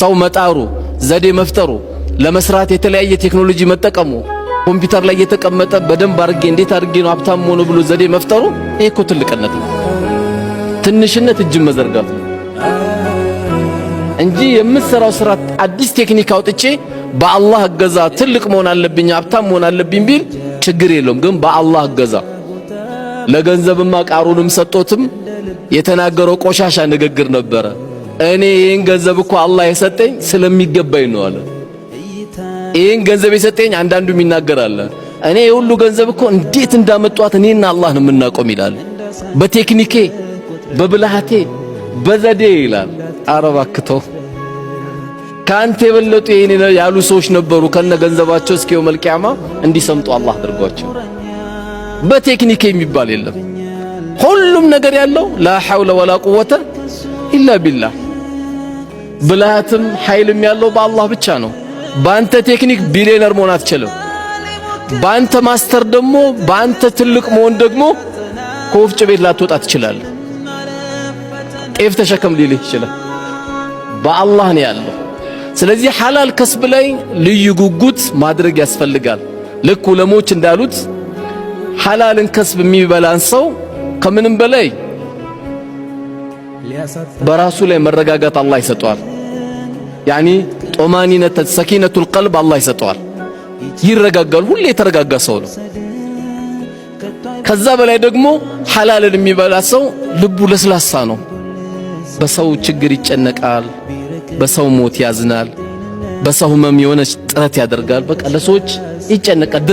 ሰው መጣሩ ዘዴ መፍጠሩ ለመስራት የተለያየ ቴክኖሎጂ መጠቀሙ ኮምፒውተር ላይ የተቀመጠ በደንብ አድርጌ እንዴት አድርጌ ነው ሀብታም ሆኖ ብሎ ዘዴ መፍጠሩ ይሄ እኮ ትልቅነት ነው። ትንሽነት እጅ መዘርጋት ነው እንጂ የምትሰራው ስራ አዲስ ቴክኒክ አውጥቼ በአላህ እገዛ ትልቅ መሆን አለብኝ ሀብታም መሆን አለብኝ ቢል ችግር የለውም። ግን በአላህ እገዛ ለገንዘብማ ቃሩንም ሰጦትም የተናገረው ቆሻሻ ንግግር ነበረ። እኔ ይሄን ገንዘብ እኮ አላህ የሰጠኝ ስለሚገባኝ ነው አለ። ይሄን ገንዘብ የሰጠኝ አንዳንዱም ይናገራል እኔ የሁሉ ገንዘብ እኮ እንዴት እንዳመጣኋት እኔና አላህ ነው የምናቆም ይላል። በቴክኒኬ በብልሃቴ በዘዴ ይላል። አረባክቶ ካንተ የበለጡ ይሄን ያሉ ሰዎች ነበሩ ከነ ገንዘባቸው እስከ የውመል ቂያማ እንዲሰምጡ አላህ አድርጓቸው። በቴክኒኬ የሚባል የለም። ሁሉም ነገር ያለው ላ ሐውለ ወላ ቁወተ ኢላ ቢላህ። ብልሃትም ኃይልም ያለው በአላህ ብቻ ነው። በአንተ ቴክኒክ ቢሊየነር መሆን አትችልም። በአንተ ማስተር ደግሞ በአንተ ትልቅ መሆን ደግሞ ከወፍጮ ቤት ላትወጣ ትችላለህ። ጤፍ ተሸከም ሊልህ ይችላል። በአላህ ነው ያለው። ስለዚህ ሐላል ከስብ ላይ ልዩ ጉጉት ማድረግ ያስፈልጋል። ልክ ዑለሞች እንዳሉት ሐላልን ከስብ የሚበላን ሰው ከምንም በላይ በራሱ ላይ መረጋጋት አላህ ይሰጠዋል። ያኒ ጦማኒነት ሰኪነቱል ቀልብ አላህ ይሰጠዋል። ይረጋጋል። ሁሌ የተረጋጋ ሰው ነው። ከዛ በላይ ደግሞ ሐላልን የሚበላ ሰው ልቡ ለስላሳ ነው። በሰው ችግር ይጨነቃል፣ በሰው ሞት ያዝናል፣ በሰው ህመም የሆነች ጥረት ያደርጋል። በቃ ለሰዎች ይጨነቃል።